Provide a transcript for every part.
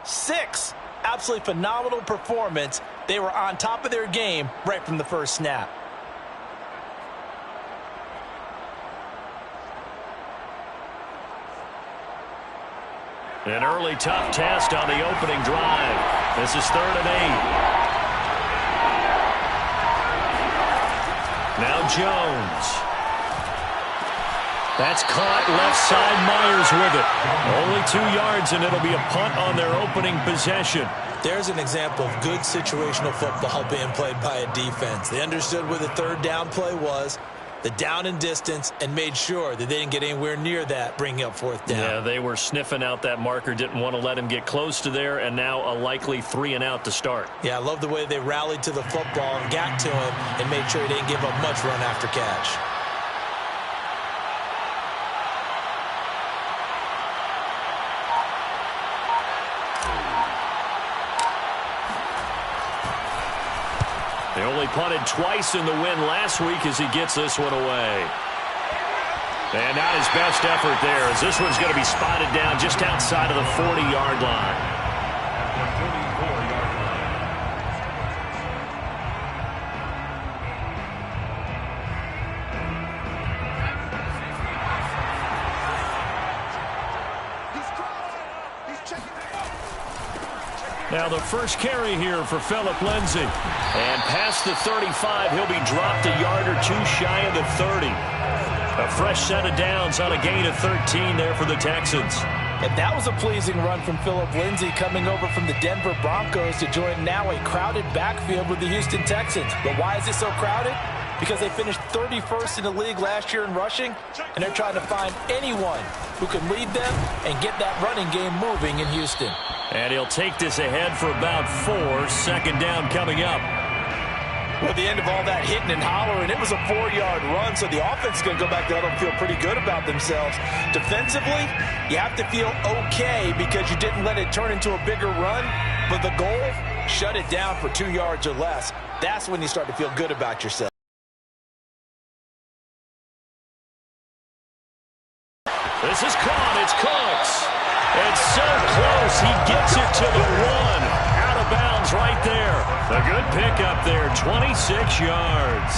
6. Absolutely phenomenal performance. They were on top of their game right from the first snap. An early tough test on the opening drive. This is 3rd and 8. Now Jones. That's caught left side. Myers with it. Only 2 yards, and it'll be a punt on their opening possession. There's an example of good situational football being played by a defense. They understood where the 3rd down play was, the down and distance, and made sure that they didn't get anywhere near that, bringing up 4th down. Yeah, they were sniffing out that marker, didn't want to let him get close to there, and now a likely 3 and out to start. Yeah, I love the way they rallied to the football and got to him and made sure he didn't give up much run after catch. They only punted twice in the win last week as he gets this one away. And not his best effort there, as this one's going to be spotted down just outside of the 40-yard line. Now the first carry here for Phillip Lindsay. And past the 35, he'll be dropped a yard or 2 shy of the 30. A fresh set of downs on a gain of 13 there for the Texans. And that was a pleasing run from Phillip Lindsay, coming over from the Denver Broncos to join now a crowded backfield with the Houston Texans. But why is it so crowded? Because they finished 31st in the league last year in rushing, and they're trying to find anyone who can lead them and get that running game moving in Houston. And he'll take this ahead for about 4. 2nd down coming up. Well, at the end of all that hitting and hollering, it was a 4-yard run, so the offense is going to go back there and feel pretty good about themselves. Defensively, you have to feel okay because you didn't let it turn into a bigger run, but the goal, shut it down for 2 yards or less. That's when you start to feel good about yourself. This is caught. It's Cooks. It's so close. He gets it to the 1. Out of bounds right there. A good pickup there. 26 yards.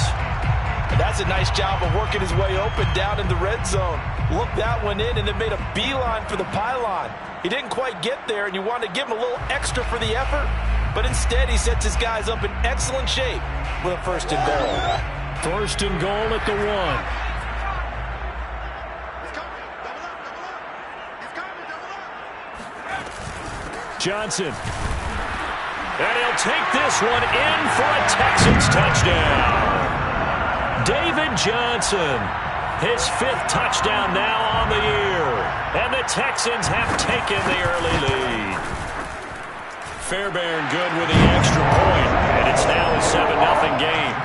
And that's a nice job of working his way open down in the red zone. Looked that one in and then made a beeline for the pylon. He didn't quite get there, and you want to give him a little extra for the effort, but instead he sets his guys up in excellent shape with a 1st and goal. 1st and goal at the 1. Johnson. And he'll take this one in for a Texans touchdown. David Johnson, his 5th touchdown now on the year. And the Texans have taken the early lead. Fairbairn good with the extra point, and it's now a 7-0 game.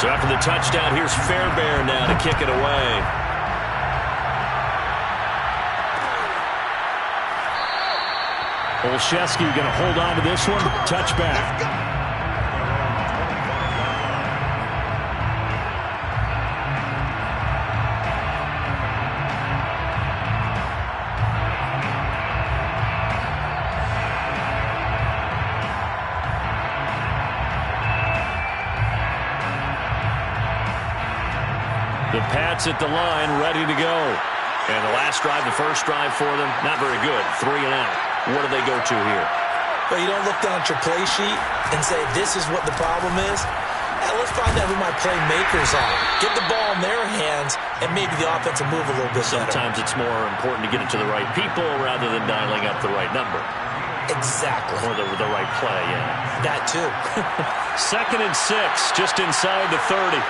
So after the touchdown, here's Fairbairn now to kick it away. Olszewski going to hold on to this one. Touchback. The Pats at the line, ready to go. And the last drive, the first drive for them, not very good. 3 and out. What do they go to here? Well, you don't look down at your play sheet and say, this is what the problem is. Let's find out who my playmakers are. Get the ball in their hands, and maybe the offense will move a little bit better. Sometimes it's more important to get it to the right people rather than dialing up the right number. Exactly. Or the right play, yeah. That too. 2nd and 6, just inside the 30.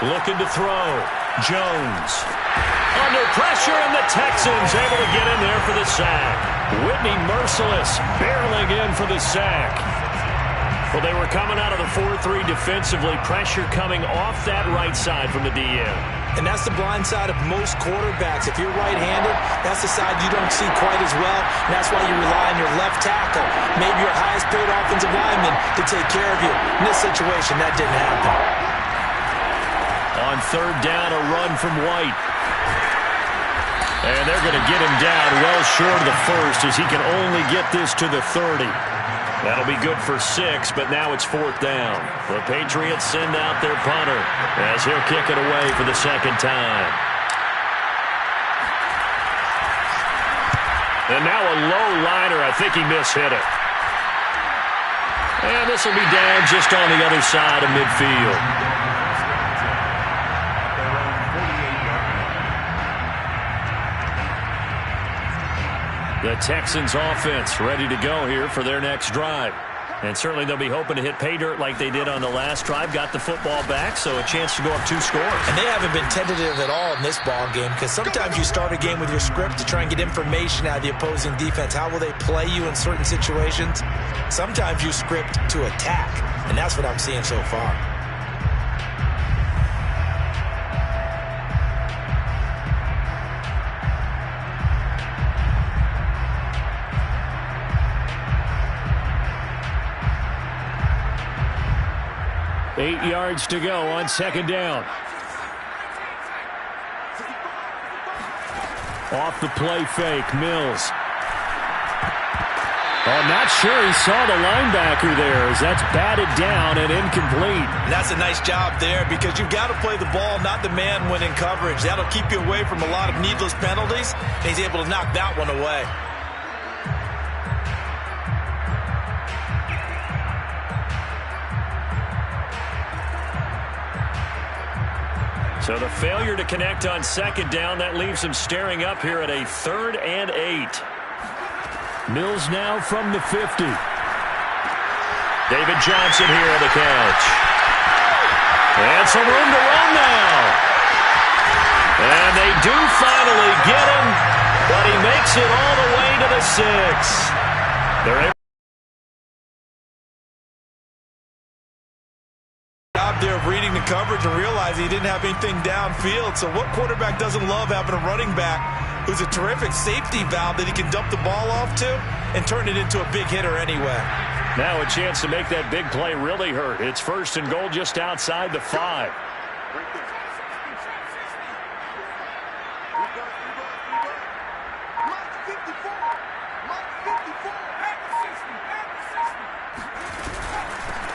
Looking to throw. Jones. Under pressure, and the Texans able to get in there for the sack. Whitney Mercilus barreling in for the sack. Well, they were coming out of the 4-3 defensively. Pressure coming off that right side from the DN. And that's the blind side of most quarterbacks. If you're right-handed, that's the side you don't see quite as well. And that's why you rely on your left tackle, maybe your highest-paid offensive lineman, to take care of you. In this situation, that didn't happen. On third down, a run from White. And they're going to get him down well short of the first, as he can only get this to the 30. That'll be good for 6, but now it's fourth down. The Patriots send out their punter as he'll kick it away for the second time. And now a low liner. I think he mishit it. And this will be down just on the other side of midfield. The Texans offense ready to go here for their next drive. And certainly they'll be hoping to hit pay dirt like they did on the last drive. Got the football back, so a chance to go up 2 scores. And they haven't been tentative at all in this ball game, because sometimes you start a game with your script to try and get information out of the opposing defense. How will they play you in certain situations? Sometimes you script to attack, and that's what I'm seeing so far. Eight yards to go on second down. Off the play fake, Mills. I'm not sure he saw the linebacker there, as that's batted down and incomplete. And that's a nice job there, because you've got to play the ball, not the man when in coverage. That'll keep you away from a lot of needless penalties, and he's able to knock that one away. So the failure to connect on second down, that leaves him staring up here at a 3rd and 8. Mills now from the 50. David Johnson here on the catch. And some room to run now. And they do finally get him, but he makes it all the way to the 6. They're able there of reading the coverage and realizing he didn't have anything downfield. So what quarterback doesn't love having a running back who's a terrific safety valve that he can dump the ball off to and turn it into a big hitter anyway? Now a chance to make that big play really hurt. It's 1st and goal just outside the 5.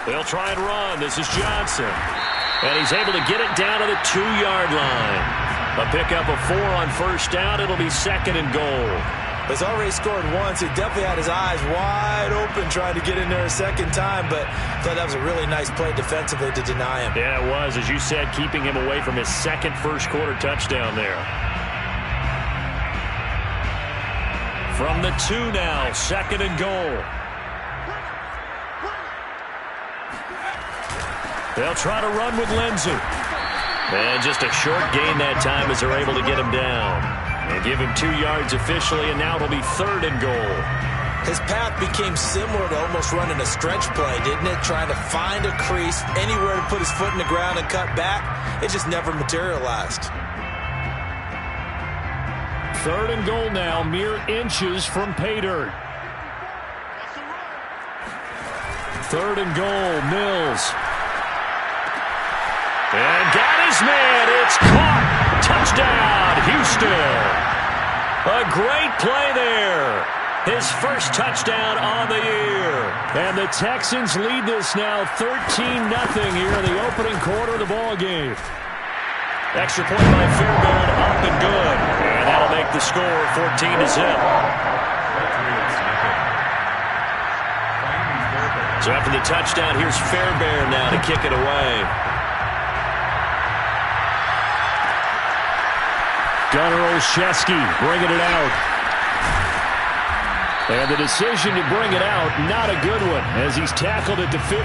They'll try and run. This is Johnson. And he's able to get it down to the 2-yard line. A pickup of 4 on first down. It'll be 2nd and goal. He's already scored once. He definitely had his eyes wide open trying to get in there a second time, but I thought that was a really nice play defensively to deny him. Yeah, it was. As you said, keeping him away from his second first-quarter touchdown there. From the 2 now, 2nd and goal. They'll try to run with Lindsey. And just a short gain that time as they're able to get him down. And give him 2 yards officially, and now it'll be 3rd and goal. His path became similar to almost running a stretch play, didn't it? Trying to find a crease, anywhere to put his foot in the ground and cut back. It just never materialized. 3rd and goal now, mere inches from pay dirt. 3rd and goal, Mills. And got his man. It's caught. Touchdown, Houston. A great play there. His first touchdown on the year. And the Texans lead this now 13-0 here in the opening quarter of the ball game. Extra point by Fairbairn, up and good. And that'll make the score 14-0. So after the touchdown, here's Fairbairn now to kick it away. Gunnar Olszewski bringing it out. And the decision to bring it out, not a good one, as he's tackled at the 15.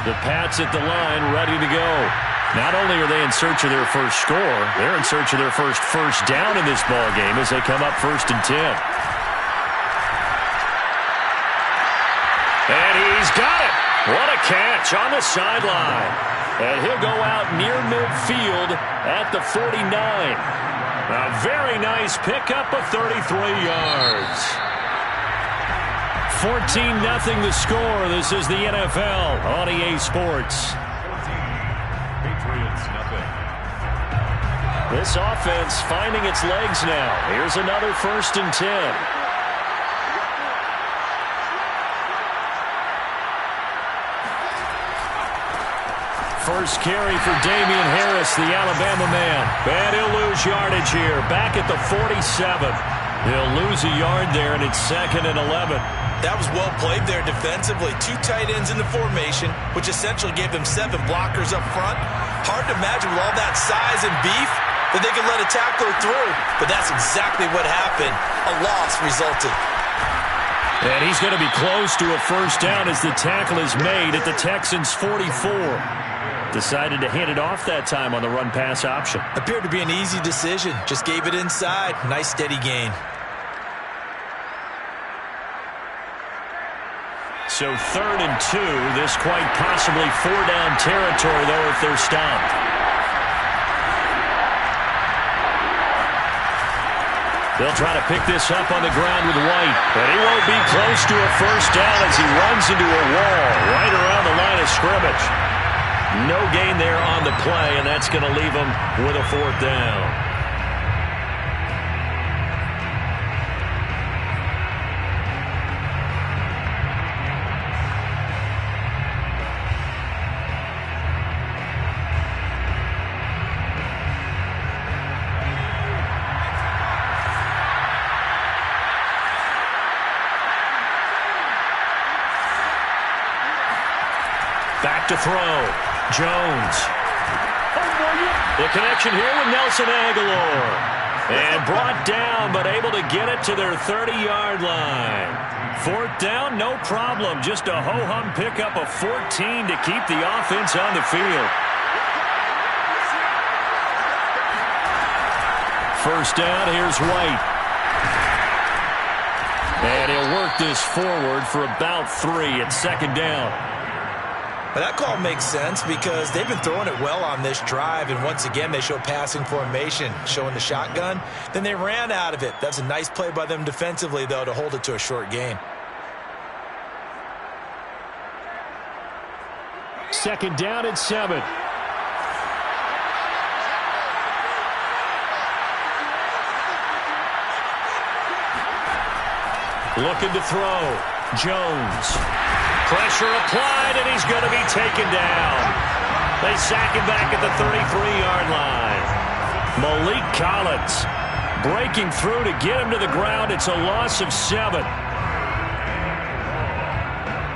The Pats at the line, ready to go. Not only are they in search of their first score, they're in search of their first down in this ball game as they come up 1st and 10. And he's got it. What a catch on the sideline. And he'll go out near midfield at the 49. A very nice pickup of 33 yards. 14-0 the score. This is the NFL on EA Sports. Patriots, nothing. This offense finding its legs now. Here's another 1st and 10. First carry for Damian Harris, the Alabama man. And he'll lose yardage here. Back at the 47. He'll lose a yard there, and it's 2nd and 11. That was well played there defensively. 2 tight ends in the formation, which essentially gave them 7 blockers up front. Hard to imagine with all that size and beef that they could let a tackler through. But that's exactly what happened. A loss resulted. And he's going to be close to a first down as the tackle is made at the Texans' 44. Decided to hand it off that time on the run-pass option. Appeared to be an easy decision. Just gave it inside. Nice steady gain. So 3rd and 2. This quite possibly 4-down territory, though, if they're stopped. They'll try to pick this up on the ground with White. But he won't be close to a first down as he runs into a wall right around the line of scrimmage. No gain there on the play, and that's going to leave him with a 4th down. Back to throw. Jones. The connection here with Nelson Aguilar. And brought down, but able to get it to their 30-yard line. 4th down, no problem. Just a ho-hum pickup of 14 to keep the offense on the field. First down, here's White. And he'll work this forward for about 3 at 2nd down. But that call makes sense because they've been throwing it well on this drive, and once again they show passing formation, showing the shotgun. Then they ran out of it. That's a nice play by them defensively, though, to hold it to a short gain. 2nd down and 7. Looking to throw. Jones. Pressure applied, and he's going to be taken down. They sack him back at the 33-yard line. Malik Collins breaking through to get him to the ground. It's a loss of 7.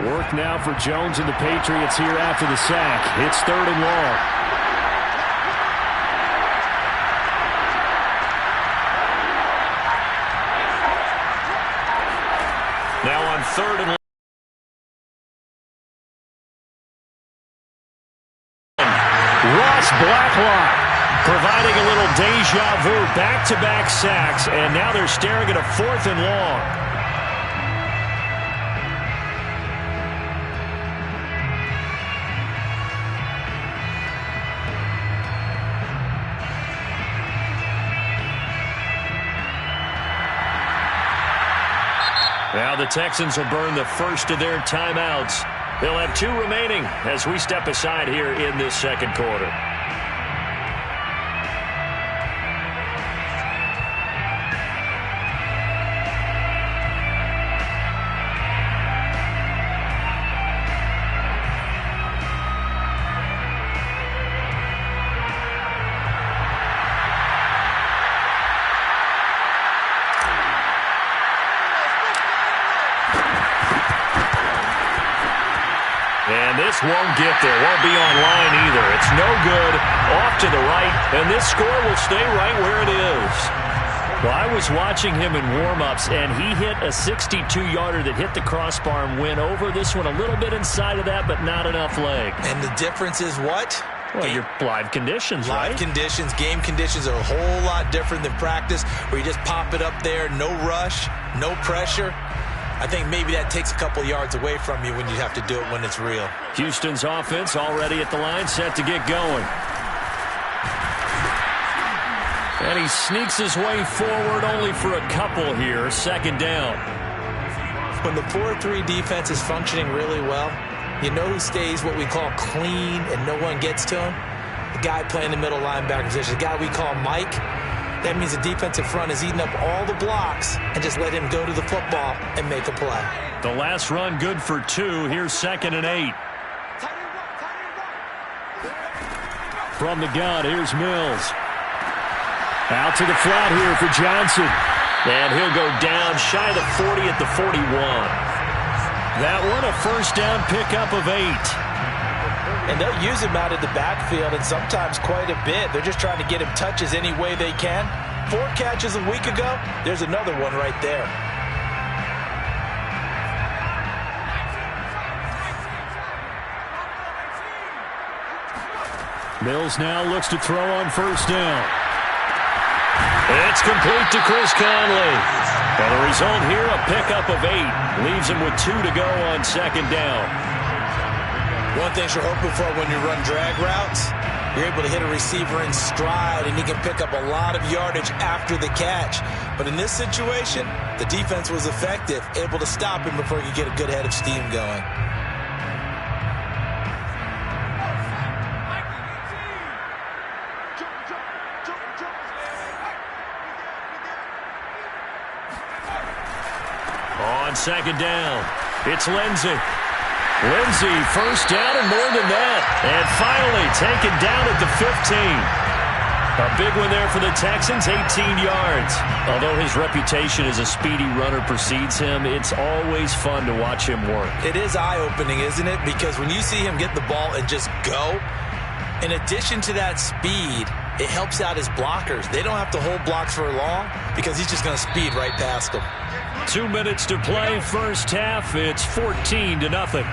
Work now for Jones and the Patriots here after the sack. It's 3rd and long. Now on 3rd and long. Ross Blacklock providing a little deja vu, back-to-back sacks, and now they're staring at a 4th and long. Now the Texans will burn the first of their timeouts. They'll have 2 remaining as we step aside here in this 2nd quarter. And this won't get there. Won't be online either. It's no good. Off to the right. And this score will stay right where it is. Well, I was watching him in warm-ups, and he hit a 62-yarder that hit the crossbar and went over. This one a little bit inside of that, but not enough leg. And the difference is what? Well, your live conditions, right? Live conditions, game conditions are a whole lot different than practice, where you just pop it up there, no rush, no pressure. I think maybe that takes a couple yards away from you when you have to do it when it's real. Houston's offense already at the line, set to get going. And he sneaks his way forward only for a couple here. Second down. When the 4-3 defense is functioning really well, you know who stays what we call clean and no one gets to him? The guy playing the middle linebacker position, the guy we call Mike. That means the defensive front is eating up all the blocks and just let him go to the football and make a play. The last run good for 2. Here's 2nd and 8. From the gun, here's Mills. Out to the flat here for Johnson. And he'll go down shy of the 40 at the 41. That one a first down pickup of 8. And they'll use him out of the backfield, and sometimes quite a bit. They're just trying to get him touches any way they can. 4 catches a week ago, there's another one right there. Mills now looks to throw on first down. It's complete to Chris Conley. And the result here, a pickup of 8. Leaves him with 2 to go on second down. One thing you're hoping for when you run drag routes, you're able to hit a receiver in stride, and he can pick up a lot of yardage after the catch. But in this situation, the defense was effective, able to stop him before he could get a good head of steam going. On second down, it's Lindsey. Lindsey, first down and more than that. And finally taken down at the 15. A big one there for the Texans, 18 yards. Although his reputation as a speedy runner precedes him, it's always fun to watch him work. It is eye-opening, isn't it? Because when you see him get the ball and just go, in addition to that speed, it helps out his blockers. They don't have to hold blocks for long because he's just going to speed right past them. 2 minutes to play, first half. It's 14-0.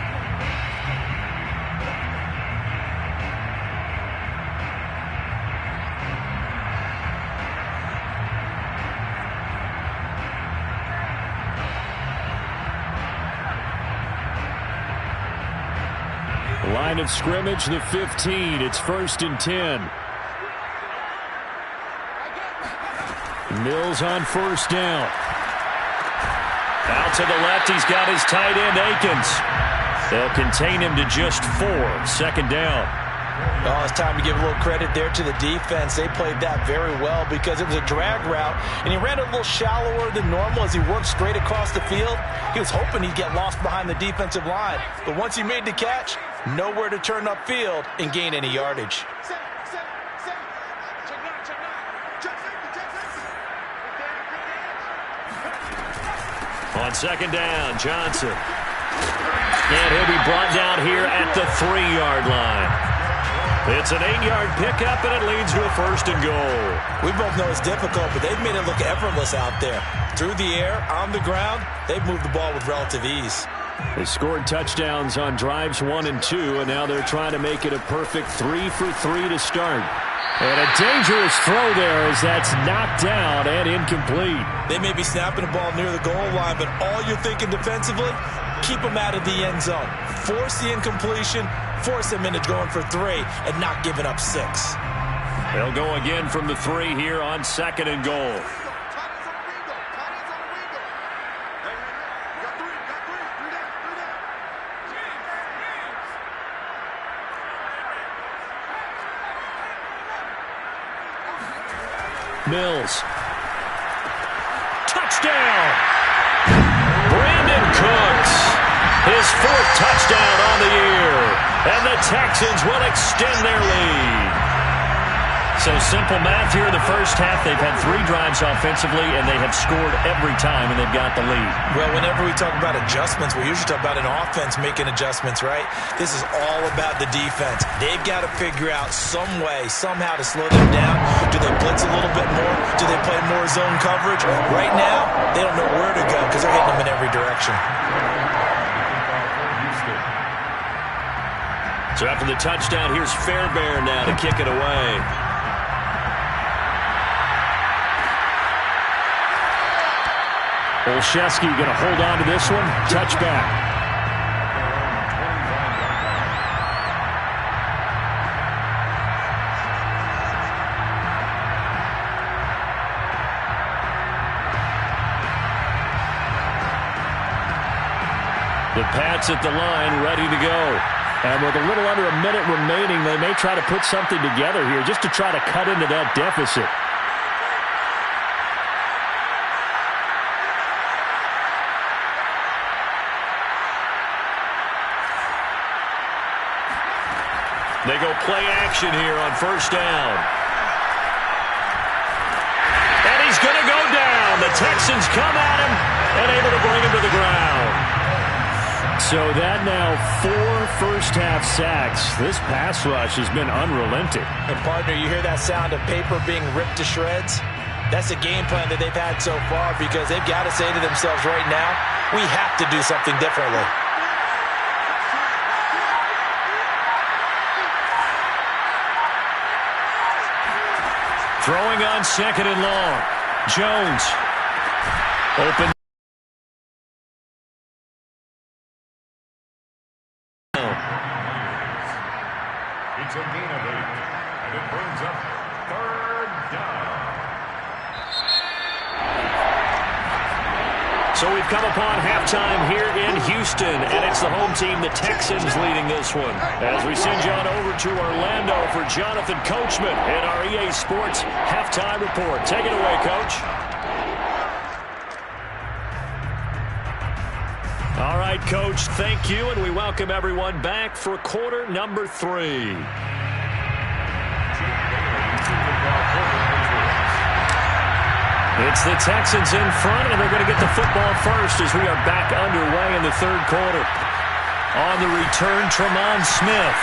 Line of scrimmage, the 15. It's 1st and 10. Mills on first down. Out to the left, he's got his tight end, Akins. They'll contain him to just 4. Second down. Oh, it's time to give a little credit there to the defense. They played that very well because it was a drag route, and he ran a little shallower than normal as he worked straight across the field. He was hoping he'd get lost behind the defensive line, but once he made the catch, nowhere to turn upfield and gain any yardage. On second down, Johnson. And he'll be brought down here at the 3-yard line. It's an 8-yard pickup, and it leads to a 1st and goal. We both know it's difficult, but they've made it look effortless out there. Through the air, on the ground, they've moved the ball with relative ease. They scored touchdowns on drives 1 and 2, and now they're trying to make it a perfect 3 for 3 to start. And a dangerous throw there as that's knocked down and incomplete. They may be snapping the ball near the goal line, but all you're thinking defensively, keep them out of the end zone. Force the incompletion, force them into going for 3, and not giving up 6. They'll go again from the 3 here on 2nd and goal. Mills. Touchdown! Brandon Cooks. His 4th touchdown on the year. And the Texans will extend their lead. So simple math here in the first half. They've had 3 drives offensively, and they have scored every time, and they've got the lead. Well, whenever we talk about adjustments, we usually talk about an offense making adjustments, right? This is all about the defense. They've got to figure out some way, somehow to slow them down. Do they blitz a little bit more? Do they play more zone coverage? Right now, they don't know where to go because they're hitting them in every direction. So after the touchdown, here's Fairbairn now to kick it away. Olszewski going to hold on to this one. Touchback. The Pats at the line, ready to go. And with a little under a minute remaining, they may try to put something together here just to try to cut into that deficit. They go play action here on first down. And he's going to go down. The Texans come at him and able to bring him to the ground. So that now 4 first-half sacks. This pass rush has been unrelenting. And, partner, you hear that sound of paper being ripped to shreds? That's the game plan that they've had so far because they've got to say to themselves right now, we have to do something differently. Throwing on second and long. Jones. Open. It's a gain of 8, and it brings up third down. So we've come upon halftime here in Houston, and it's the home team, the Texans, leading this one. As we send you on over to Orlando for Jonathan Coachman in our EA Sports halftime report. Take it away, Coach. All right, Coach, thank you, and we welcome everyone back for quarter number 3. It's the Texans in front, and they're going to get the football first as we are back underway in the third quarter. On the return, Tremont Smith.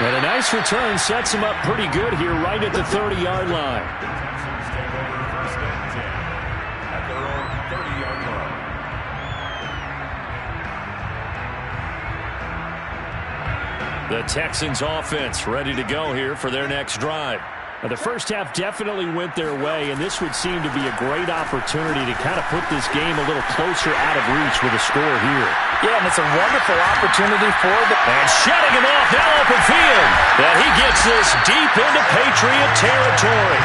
And a nice return sets him up pretty good here right at the 30-yard line. The Texans offense ready to go here for their next drive. Now, the first half definitely went their way, and this would seem to be a great opportunity to kind of put this game a little closer out of reach with a score here. Yeah, and it's a wonderful opportunity for them. And shutting him off, now open field. And he gets this deep into Patriot territory.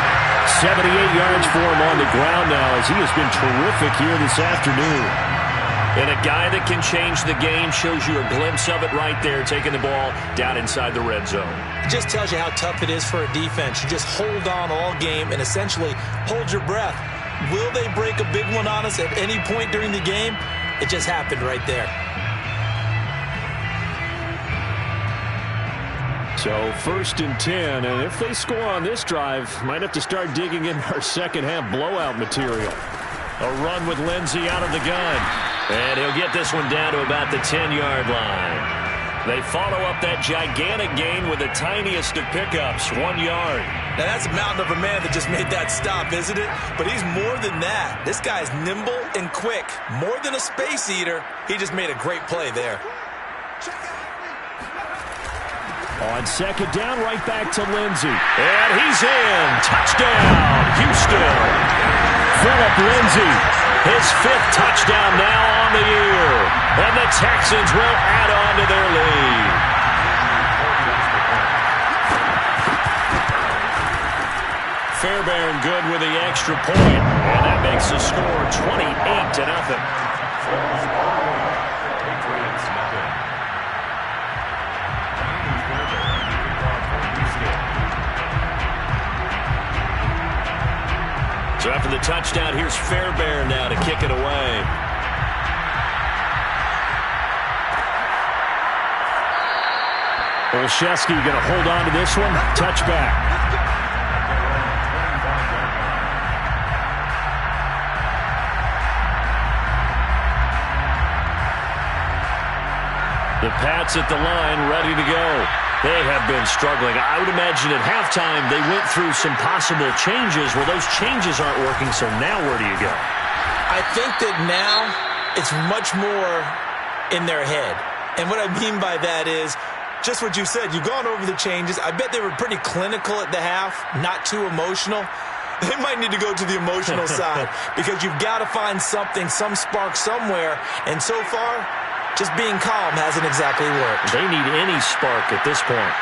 78 yards for him on the ground now as he has been terrific here this afternoon. And a guy that can change the game, shows you a glimpse of it right there, taking the ball down inside the red zone. It just tells you how tough it is for a defense. You just hold on all game and essentially hold your breath. Will they break a big one on us at any point during the game? It just happened right there. So 1st and 10, and if they score on this drive, might have to start digging in our second half blowout material. A run with Lindsey out of the gun. And he'll get this one down to about the 10-yard line. They follow up that gigantic gain with the tiniest of pickups, 1 yard. Now that's a mountain of a man that just made that stop, isn't it? But he's more than that. This guy's nimble and quick. More than a space eater, he just made a great play there. On second down, right back to Lindsey. And he's in. Touchdown, Houston. Phillip Lindsay, his 5th touchdown now on the year. And the Texans will add on to their lead. Fairbairn good with the extra point. And that makes the score 28-0. So after the touchdown, here's Fairbairn now to kick it away. Olszewski going to hold on to this one. Touchback. The Pats at the line, ready to go. They have been struggling. I would imagine at halftime they went through some possible changes. Well, those changes aren't working, so now where do you go? I think that now it's much more in their head. And what I mean by that is Just what you said. You've gone over the changes. I bet they were pretty clinical at the half, not too emotional. They might need to go to the emotional side because you've got to find something, some spark somewhere. And so far, just being calm hasn't exactly worked. They need any spark at this point.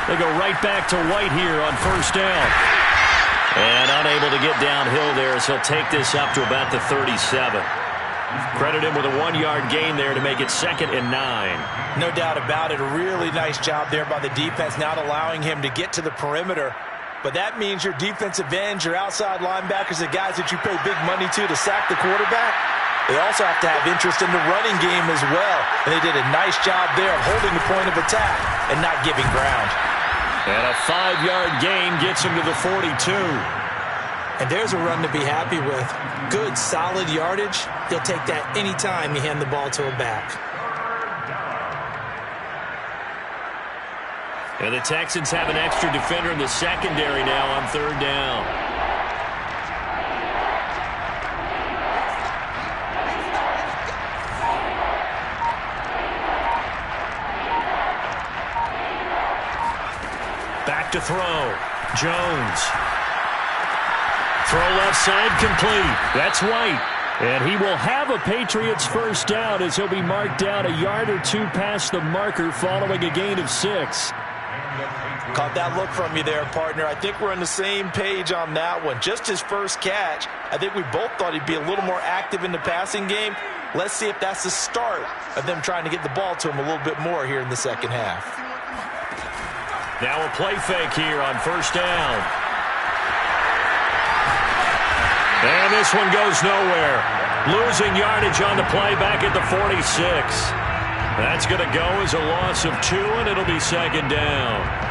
They go right back to White here on first down. And unable to get downhill there, so he'll take this up to about the 37. Credit him with a 1-yard gain there to make it 2nd and 9. No doubt about it. A really nice job there by the defense, not allowing him to get to the perimeter. But that means your defensive ends, your outside linebackers, the guys that you pay big money to sack the quarterback, they also have to have interest in the running game as well. And they did a nice job there of holding the point of attack and not giving ground. And a 5-yard gain gets him to the 42. And there's a run to be happy with. Good, solid yardage. He'll take that any time you hand the ball to a back. And the Texans have an extra defender in the secondary now on 3rd down. Back to throw. Jones. Throw left side complete. That's White. And he will have a Patriots first down as he'll be marked down a yard or two past the marker following a gain of 6. Caught that look from you there, partner. I think we're on the same page on that one. Just his first catch. I think we both thought he'd be a little more active in the passing game. Let's see if that's the start of them trying to get the ball to him a little bit more here in the second half. Now a play fake here on first down. And this one goes nowhere. Losing yardage on the play back at the 46. That's going to go as a loss of 2, and it'll be 2nd down.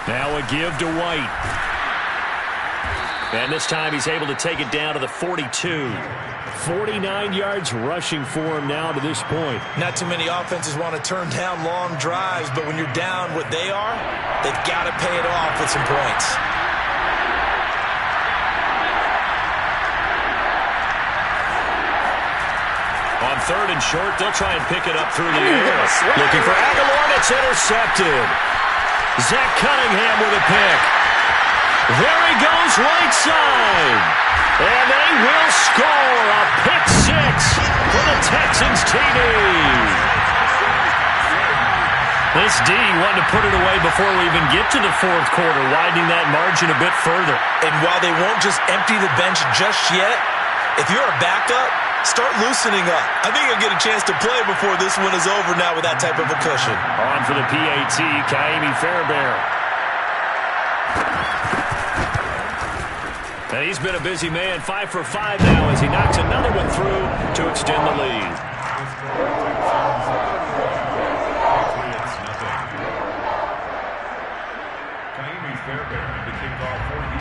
Now a give to White. And this time he's able to take it down to the 42. 49 yards rushing for him now to this point. Not too many offenses want to turn down long drives, but when you're down what they are, they've got to pay it off with some points. On 3rd and short, they'll try and pick it up through the air. Looking for Aguilar, and it's intercepted. Zach Cunningham with a pick. There he goes right side. And they will score a pick 6 for the Texans TD. This D wanted to put it away before we even get to the 4th quarter, widening that margin a bit further. And while they won't just empty the bench just yet, if you're a backup, start loosening up. I think you'll get a chance to play before this one is over now with that type of a cushion. On for the PAT, Kaimi Fairbairn. And he's been a busy man, 5 for 5 now as he knocks another one through to extend the lead.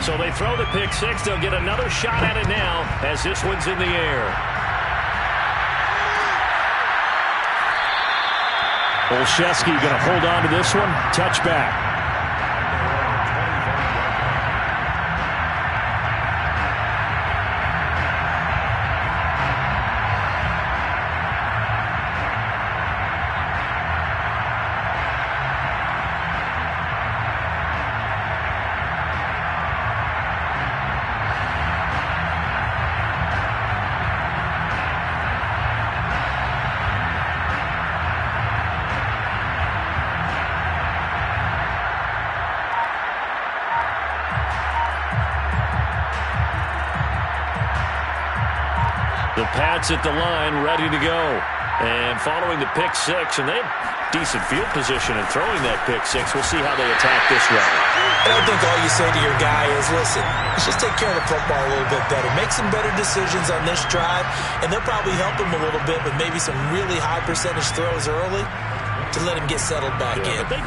So they throw the pick 6. They'll get another shot at it now as this one's in the air. Olszewski going to hold on to this one. Touchback. The Pats at the line, ready to go. And following the pick six, and they have decent field position in throwing that pick six. We'll see how they attack this round. And I think all you say to your guy is, listen, let's just take care of the football a little bit better. Make some better decisions on this drive, and they'll probably help him a little bit with maybe some really high percentage throws early to let him get settled back in. But they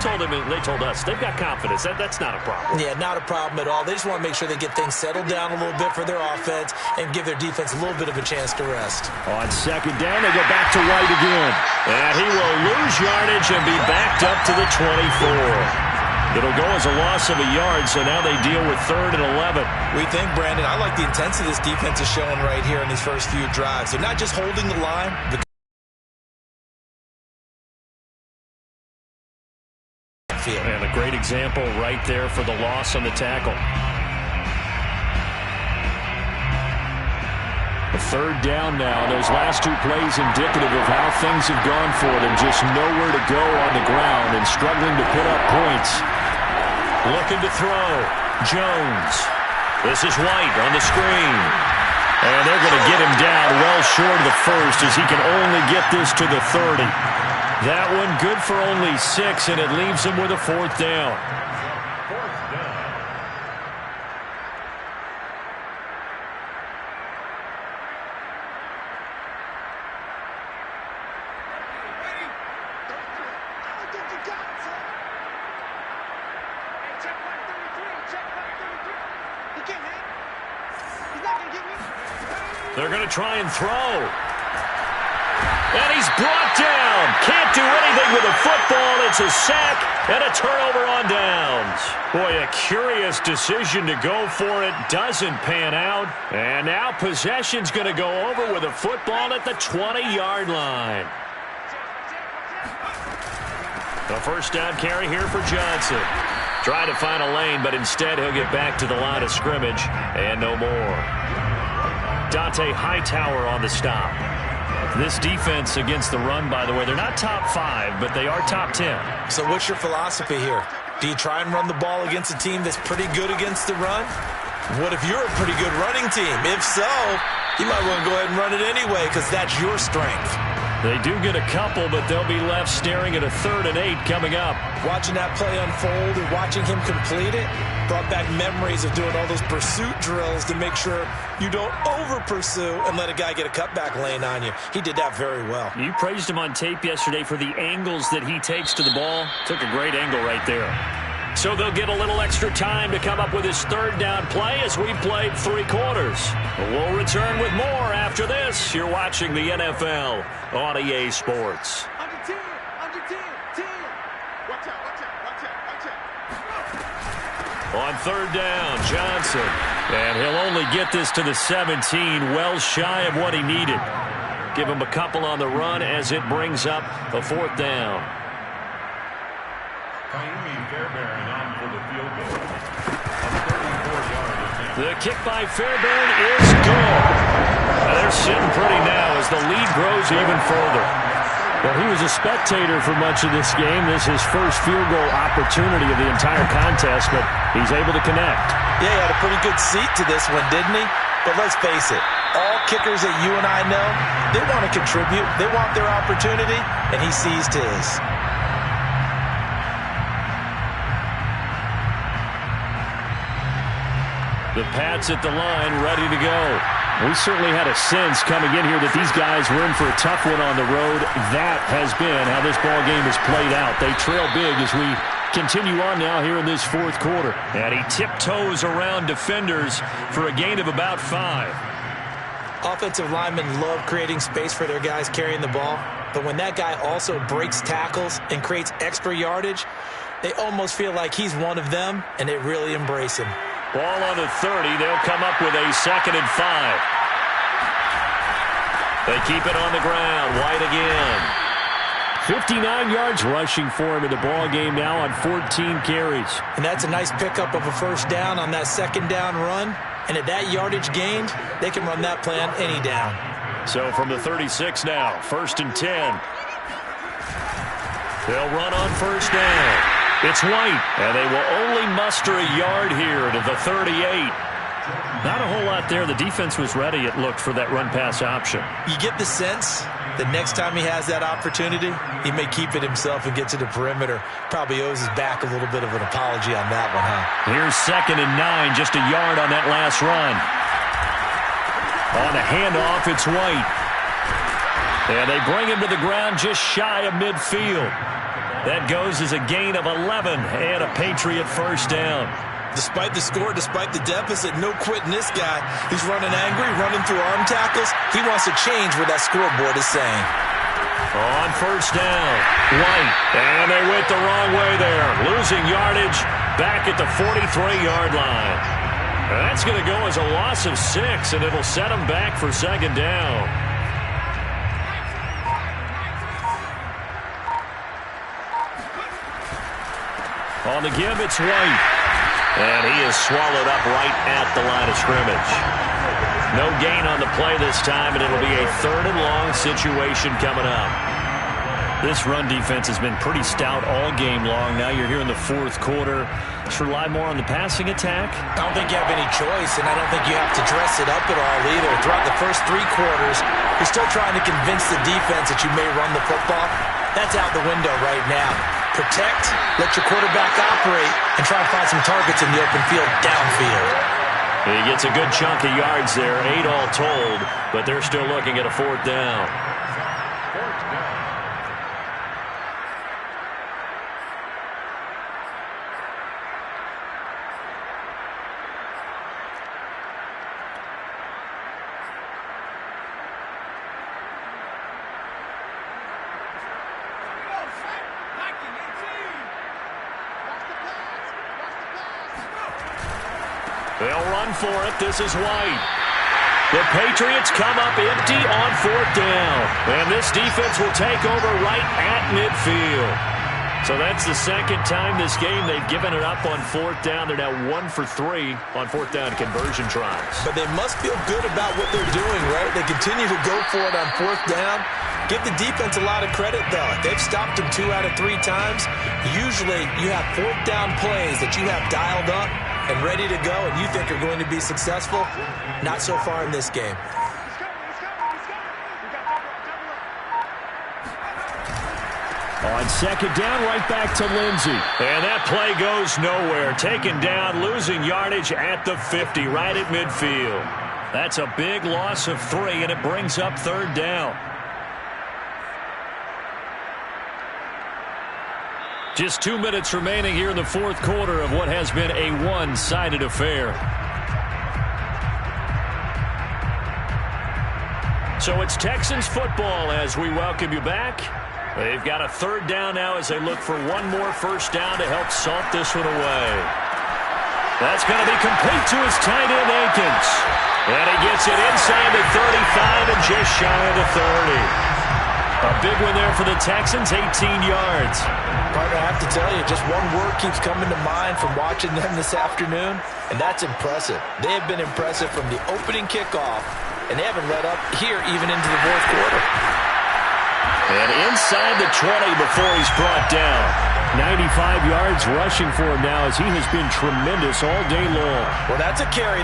told us they've got confidence. That's not a problem. Yeah, not a problem at all. They just want to make sure they get things settled down a little bit for their offense and give their defense a little bit of a chance to rest. On second down, they go back to White again. And he will lose yardage and be backed up to the 24. It'll go as a loss of a yard, so now they deal with 3rd and 11. We think, Brandon, I like the intensity this defense is showing right here in these first few drives. They're not just holding the line, but and a great example right there for the loss on the tackle. A 3rd down now. Those last 2 plays indicative of how things have gone for them. Just nowhere to go on the ground and struggling to put up points. Looking to throw. Jones. This is White on the screen. And they're going to get him down well short of the first as he can only get this to the 30. That one good for only 6, and it leaves him with a 4th down. They're going to try and throw. And he's brought down. Can't do anything with the football. It's a sack and a turnover on downs. Boy, a curious decision to go for it. Doesn't pan out. And now possession's going to go over with a football at the 20-yard line. The first down carry here for Johnson. Try to find a lane, but instead he'll get back to the line of scrimmage and no more. Dante Hightower on the stop. This defense against the run, by the way, they're not top 5, but they are top 10. So what's your philosophy here? Do you try and run the ball against a team that's pretty good against the run? What if you're a pretty good running team? If so, you might want to go ahead and run it anyway because that's your strength. They do get a couple, but they'll be left staring at a 3rd and 8 coming up. Watching that play unfold and watching him complete it brought back memories of doing all those pursuit drills to make sure you don't over-pursue and let a guy get a cutback lane on you. He did that very well. You praised him on tape yesterday for the angles that he takes to the ball. Took a great angle right there. So they'll get a little extra time to come up with his 3rd down play as we played 3 quarters. We'll return with more after this. You're watching the NFL on EA Sports. On 3rd down, Johnson. And he'll only get this to the 17, well shy of what he needed. Give him a couple on the run as it brings up a 4th down. Fairbairn on for the field goal. A 34-yard attempt. The kick by Fairbairn is good. Now they're sitting pretty now as the lead grows even further. Well, he was a spectator for much of this game. This is his first field goal opportunity of the entire contest, but he's able to connect. Yeah, he had a pretty good seat to this one, didn't he? But let's face it, all kickers that you and I know, they want to contribute. They want their opportunity, and he seized his. The Pats at the line, ready to go. We certainly had a sense coming in here that these guys were in for a tough one on the road. That has been how this ball game has played out. They trail big as we continue on now here in this 4th quarter. And he tiptoes around defenders for a gain of about 5. Offensive linemen love creating space for their guys carrying the ball. But when that guy also breaks tackles and creates extra yardage, they almost feel like he's one of them, and they really embrace him. Ball on the 30. They'll come up with a 2nd and 5. They keep it on the ground. White again. 59 yards rushing for him in the ball game now on 14 carries. And that's a nice pickup of a 1st down on that 2nd down run. And at that yardage gained, they can run that play on any down. So from the 36 now, 1st and 10. They'll run on 1st down. It's White, and they will only muster a yard here to the 38. Not a whole lot there. The defense was ready, it looked, for that run-pass option. You get the sense that next time he has that opportunity, he may keep it himself and get to the perimeter. Probably owes his back a little bit of an apology on that one, huh? Here's 2nd and 9, just a yard on that last run. On the handoff, it's White. And they bring him to the ground just shy of midfield. That goes as a gain of 11 and a Patriot first down. Despite the score, despite the deficit, no quitting this guy. He's running angry, running through arm tackles. He wants to change what that scoreboard is saying. On first down, White. And they went the wrong way there. Losing yardage back at the 43-yard line. And that's going to go as a loss of 6, and it'll set them back for 2nd down. On the give, it's White. And he is swallowed up right at the line of scrimmage. No gain on the play this time, and it'll be a 3rd and long situation coming up. This run defense has been pretty stout all game long. Now you're here in the 4th quarter. Let's rely more on the passing attack. I don't think you have any choice, and I don't think you have to dress it up at all either. Throughout the first 3 quarters, you're still trying to convince the defense that you may run the football. That's out the window right now. Protect, let your quarterback operate, and try and find some targets in the open field downfield. He gets a good chunk of yards there, 8 all told, but they're still looking at a 4th down. They'll run for it. This is White. The Patriots come up empty on 4th down. And this defense will take over right at midfield. So that's the 2nd time this game they've given it up on 4th down. They're now 1 for 3 on 4th down conversion tries. But they must feel good about what they're doing, right? They continue to go for it on 4th down. Give the defense a lot of credit, though. They've stopped them 2 out of 3 times. Usually you have 4th down plays that you have dialed up and ready to go, and you think are going to be successful. Not so far in this game. On 2nd down, right back to Lindsey. And that play goes nowhere. Taken down, losing yardage at the 50, right at midfield. That's a big loss of 3, and it brings up 3rd down. Just 2 minutes remaining here in the 4th quarter of what has been a one-sided affair. So it's Texans football as we welcome you back. They've got a 3rd down now as they look for one more first down to help salt this one away. That's going to be complete to his tight end, Akins. And he gets it inside the 35 and just shy of the 30. A big one there for the Texans, 18 yards. Partner, I have to tell you, just one word keeps coming to mind from watching them this afternoon, and that's impressive. They have been impressive from the opening kickoff, and they haven't let up here even into the 4th quarter. And inside the 20 before he's brought down. 95 yards rushing for him now as he has been tremendous all day long. Well, that's a carry.